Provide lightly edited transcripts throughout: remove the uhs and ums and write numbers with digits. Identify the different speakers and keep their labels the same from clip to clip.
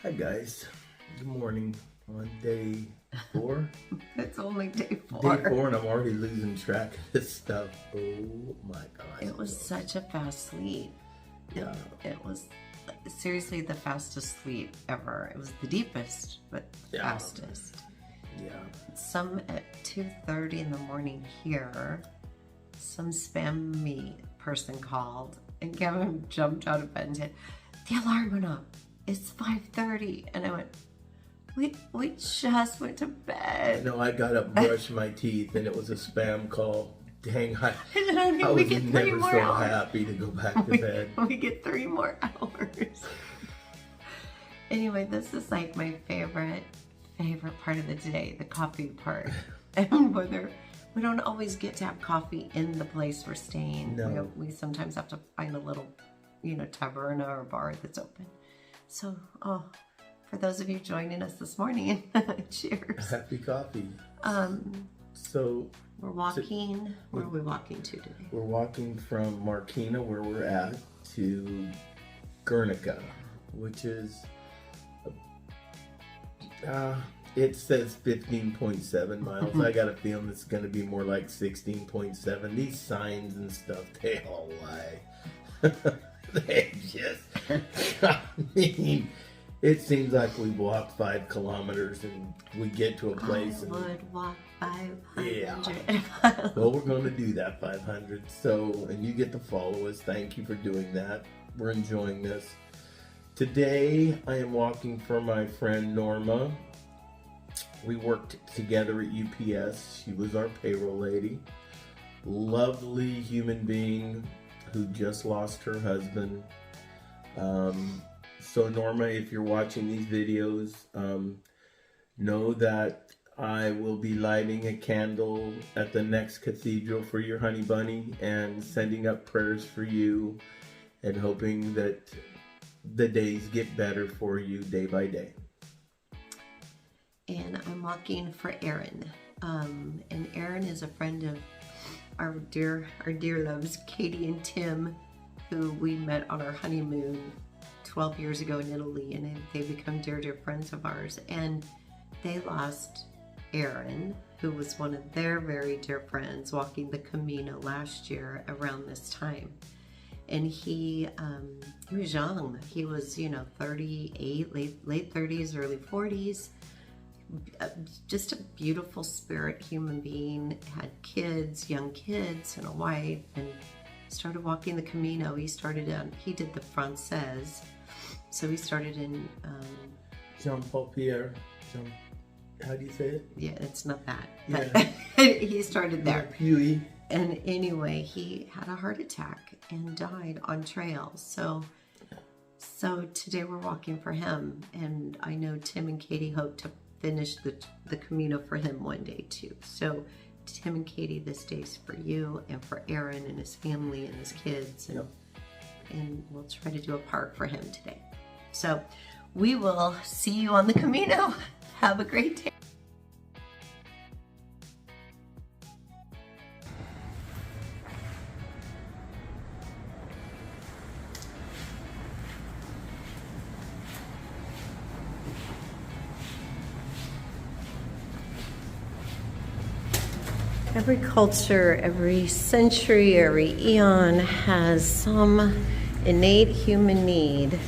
Speaker 1: Hi guys, good morning on day 4.
Speaker 2: It's only day 4.
Speaker 1: Day 4 and I'm already losing track of this stuff. Oh my gosh.
Speaker 2: It was such a fast sleep.
Speaker 1: Yeah.
Speaker 2: It was seriously the fastest sleep ever. It was the deepest, but the fastest.
Speaker 1: Yeah.
Speaker 2: Some at 2:30 in the morning here, some spammy person called and Kevin jumped out of bed and said, "The alarm went off. It's 5:30." And I went, we just went to bed.
Speaker 1: No, I got up, brushed my teeth, and it was a spam call. Dang, I
Speaker 2: we
Speaker 1: was
Speaker 2: get 3
Speaker 1: never
Speaker 2: more
Speaker 1: so
Speaker 2: hours.
Speaker 1: happy to go back to bed.
Speaker 2: We get 3 more hours. Anyway, this is like my favorite part of the day, the coffee part. And whether we don't always get to have coffee in the place we're staying.
Speaker 1: No.
Speaker 2: We sometimes have to find a little, taverna or bar that's open. So, for those of you joining us this morning, cheers.
Speaker 1: Happy coffee. So
Speaker 2: we're walking. Where are we walking to today?
Speaker 1: we're walking from Marquina, where we're at, to Guernica, which is it says 15.7 miles. I got a feeling it's going to be more like 16.7. These signs and stuff, they all lie. They just, I mean, it seems like we walk 5 kilometers and we get to a place.
Speaker 2: I would walk 500
Speaker 1: Yeah.
Speaker 2: miles.
Speaker 1: Well, we're going to do that 500. So, and you get to follow us. Thank you for doing that. We're enjoying this. Today, I am walking for my friend Norma. We worked together at UPS. She was our payroll lady. Lovely human being who just lost her husband. So Norma, if you're watching these videos, know that I will be lighting a candle at the next cathedral for your honey bunny and sending up prayers for you and hoping that the days get better for you day by day.
Speaker 2: And I'm walking for Erin. And Erin is a friend of our dear loves, Katie and Tim, who we met on our honeymoon 12 years ago in Italy, and they become dear friends of ours. And they lost Erin, who was one of their very dear friends, walking the Camino last year around this time. And he was young. He was, 38, late 30s, early 40s. Just a beautiful spirit human being, had kids, young kids, and a wife, and started walking the Camino. He did the Frances, so he started in
Speaker 1: Jean-Paul Pierre. How do you say it?
Speaker 2: Yeah, it's not that,
Speaker 1: Yeah.
Speaker 2: but he started there.
Speaker 1: Huey.
Speaker 2: And anyway, he had a heart attack and died on trail. So today we're walking for him, and I know Tim and Katie hope to finish the Camino for him one day too. So Tim and Katie, this day's for you and for Aaron and his family and his kids, and we'll try to do a part for him today. So we will see you on the Camino. Have a great day. Every culture, every century, every eon has some innate human need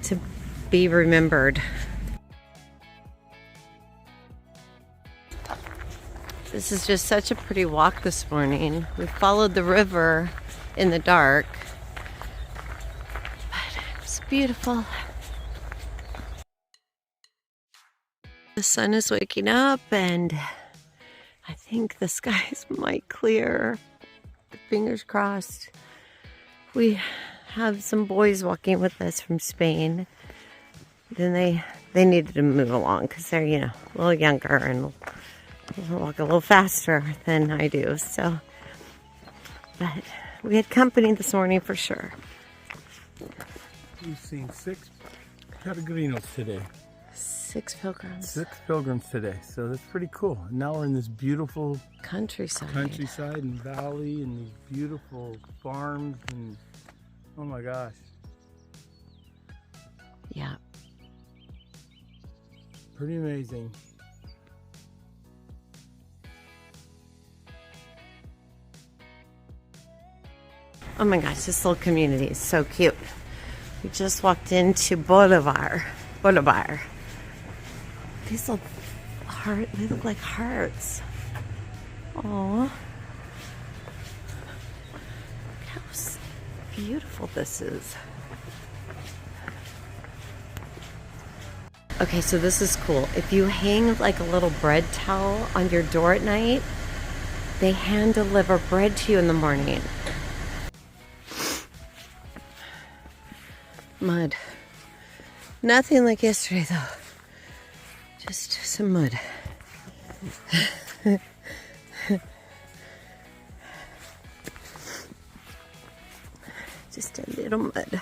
Speaker 2: to be remembered. This is just such a pretty walk this morning. We followed the river in the dark, but it was beautiful. The sun is waking up, and I think the skies might clear. Fingers crossed. We have some boys walking with us from Spain. Then they needed to move along because they're, a little younger and walk a little faster than I do. So, but we had company this morning for sure.
Speaker 3: We've seen 6 peregrinos today.
Speaker 2: 6 pilgrims.
Speaker 3: 6 pilgrims today, so that's pretty cool. Now we're in this beautiful
Speaker 2: Countryside
Speaker 3: and valley and these beautiful farms, and oh my gosh.
Speaker 2: Yeah.
Speaker 3: Pretty amazing.
Speaker 2: Oh my gosh, this little community is so cute. We just walked into Bolivar. These little they look like hearts. Aww. Look how beautiful this is. Okay, so this is cool. If you hang like a little bread towel on your door at night, they hand deliver bread to you in the morning. Mud. Nothing like yesterday though. Just some mud. Just a little mud.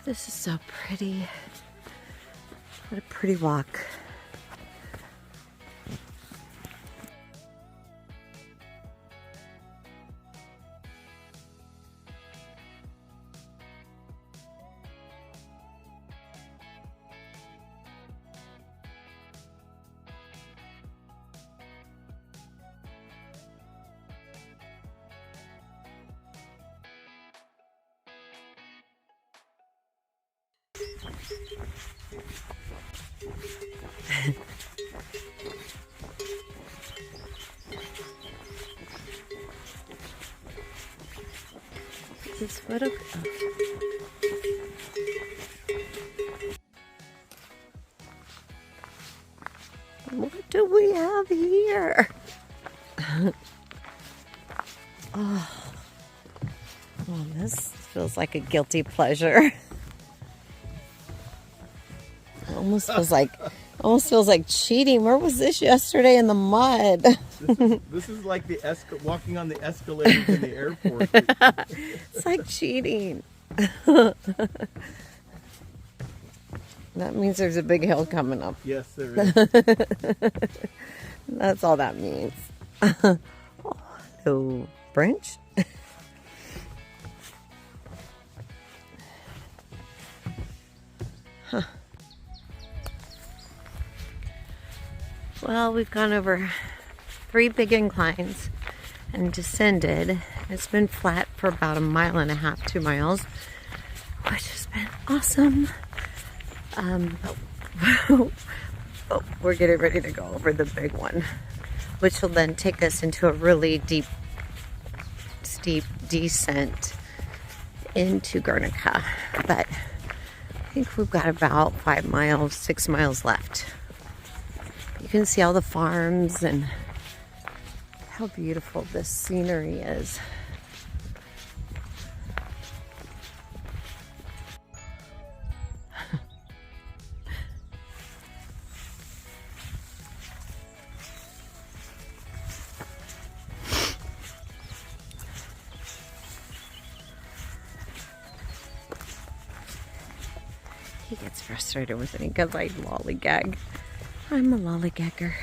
Speaker 2: This is so pretty. What a pretty walk. This photo. What do we have here? Oh, this feels like a guilty pleasure. Almost feels like cheating. Where was this yesterday in the mud?
Speaker 1: This is like the walking on the escalators in the airport.
Speaker 2: It's like cheating. That means there's a big hill coming up.
Speaker 1: Yes, there is.
Speaker 2: That's all that means. Oh, hello, Branch. Huh. Well, we've gone over 3 big inclines and descended. It's been flat for about 1.5 miles, 2 miles, which has been awesome. But we're getting ready to go over the big one, which will then take us into a really steep descent into Guernica. But I think we've got about 5 miles, 6 miles left. You can see all the farms and how beautiful this scenery is. He gets frustrated with me because I lollygag. I'm a lollygagger.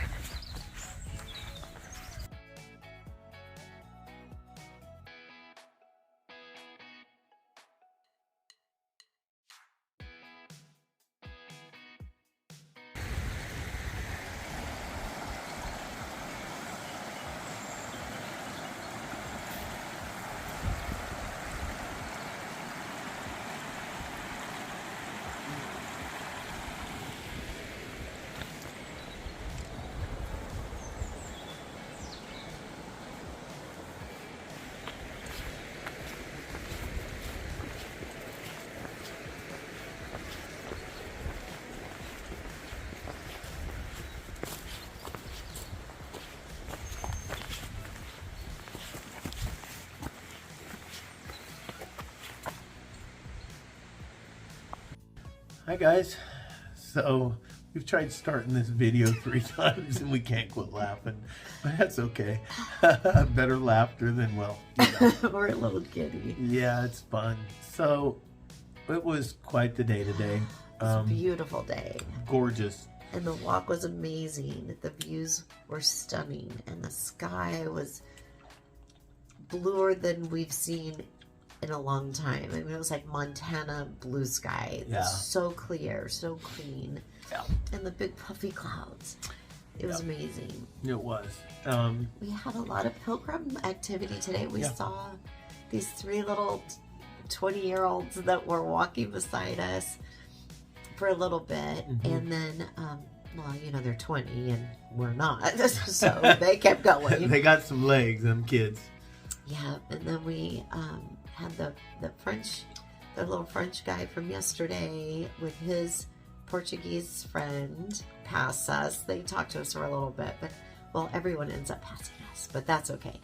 Speaker 1: Hi guys. So we've tried starting this video 3 times and we can't quit laughing, but that's okay. Better laughter than, well, you know.
Speaker 2: Or a little giddy.
Speaker 1: Yeah, it's fun. So it was quite the day today.
Speaker 2: It was a beautiful day.
Speaker 1: Gorgeous.
Speaker 2: And the walk was amazing. The views were stunning and the sky was bluer than we've seen in a long time. I mean, it was like Montana blue sky.
Speaker 1: Yeah.
Speaker 2: So clear, so clean.
Speaker 1: Yeah.
Speaker 2: And the big puffy clouds. It was amazing.
Speaker 1: It was.
Speaker 2: We had a lot of pilgrim activity today. We saw these 3 little 20-year-olds that were walking beside us for a little bit. And then, well, you know, they're 20 and we're not. So they kept going.
Speaker 1: They got some legs, them kids.
Speaker 2: Yeah, and then we had the little French guy from yesterday with his Portuguese friend pass us. They talked to us for a little bit, but well, everyone ends up passing us, but that's okay.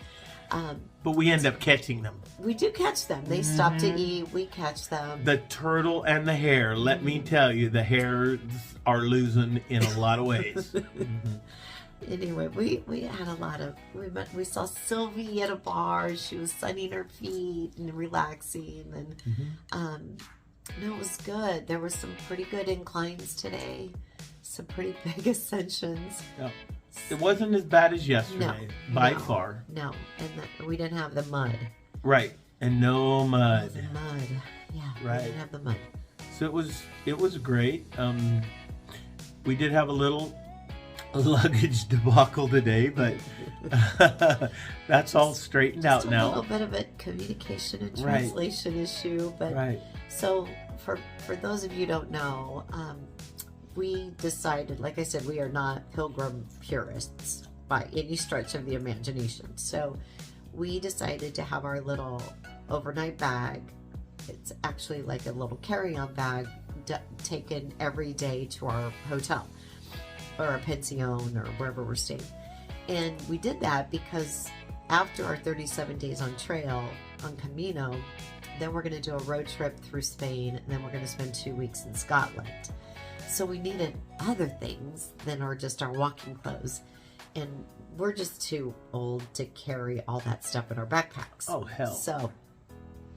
Speaker 1: But we end up catching them.
Speaker 2: We do catch them. They stop to eat. We catch them.
Speaker 1: The turtle and the hare. Let me tell you, the hares are losing in a lot of ways.
Speaker 2: Anyway, we had a lot of, we saw Sylvie at a bar. She was sunning her feet and relaxing, and no, it was good. There were some pretty good inclines today, some pretty big ascensions.
Speaker 1: Yeah. It wasn't as bad as yesterday, by far.
Speaker 2: No, and we didn't have the mud.
Speaker 1: Right, and no mud.
Speaker 2: The mud, yeah,
Speaker 1: right.
Speaker 2: We didn't have the mud.
Speaker 1: So it was great. We did have a little luggage debacle today, but that's all straightened out now.
Speaker 2: A little bit of a communication and translation issue, but so for those of you who don't know, we decided, like I said, we are not pilgrim purists by any stretch of the imagination. So we decided to have our little overnight bag. It's actually like a little carry-on bag taken every day to our hotel or a pension or wherever we're staying. And we did that because after our 37 days on trail on Camino, then we're going to do a road trip through Spain, and then we're going to spend 2 weeks in Scotland. So we needed other things than just our walking clothes, and we're just too old to carry all that stuff in our backpacks.
Speaker 1: Oh, hell.
Speaker 2: So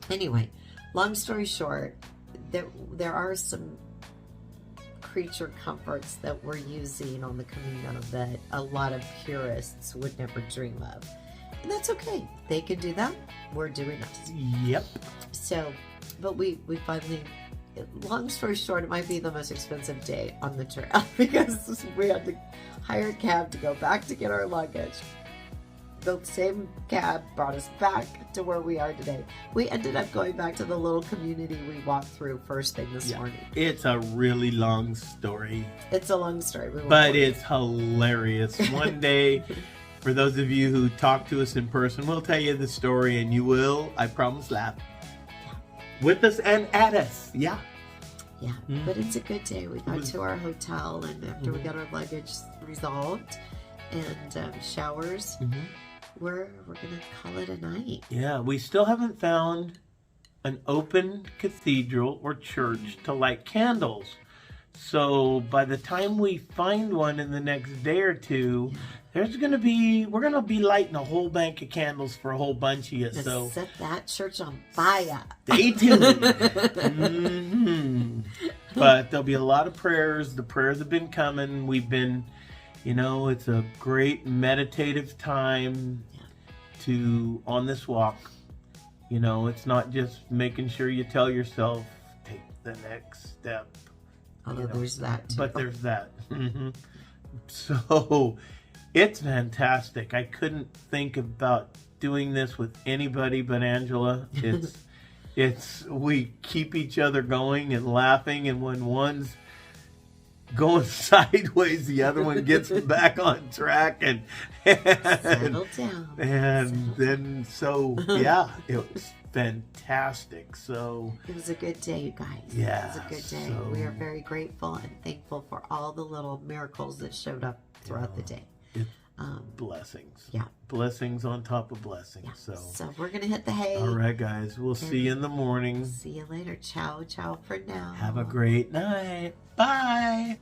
Speaker 2: anyway, long story short, there are some creature comforts that we're using on the Camino that a lot of purists would never dream of. And that's okay. They can do that. We're doing us.
Speaker 1: Yep.
Speaker 2: So, but we finally, long story short, it might be the most expensive day on the trail because we had to hire a cab to go back to get our luggage. The same cab brought us back to where we are today. We ended up going back to the little community we walked through first thing this morning.
Speaker 1: It's a really long story.
Speaker 2: It's a long story.
Speaker 1: But it's hilarious. One day, for those of you who talk to us in person, we'll tell you the story and you will, I promise, laugh. With us and at us. Yeah.
Speaker 2: Yeah, but it's a good day. We got to our hotel, and after we got our luggage resolved and showers, we're gonna call it a night.
Speaker 1: Yeah, we still haven't found an open cathedral or church to light candles. So by the time we find one in the next day or two, we're gonna be lighting a whole bank of candles for a whole bunch of you. So
Speaker 2: set that church on fire.
Speaker 1: Stay tuned. But there'll be a lot of prayers. The prayers have been coming. We've been, it's a great meditative time on this walk. It's not just making sure you tell yourself, take the next step.
Speaker 2: Although there's that too.
Speaker 1: But there's that. So it's fantastic. I couldn't think about doing this with anybody but Angela. We keep each other going and laughing, and when one's going sideways, the other one gets back on track and
Speaker 2: settle down.
Speaker 1: And then it was fantastic. So
Speaker 2: it was a good day, you guys.
Speaker 1: Yeah,
Speaker 2: it was a good day. We are very grateful and thankful for all the little miracles that showed up throughout the day.
Speaker 1: Blessings.
Speaker 2: Yeah.
Speaker 1: Blessings on top of blessings.
Speaker 2: Yeah. So we're going to hit the hay.
Speaker 1: All right, guys. We'll see you in the morning.
Speaker 2: See you later. Ciao, ciao for now.
Speaker 1: Have a great night. Bye.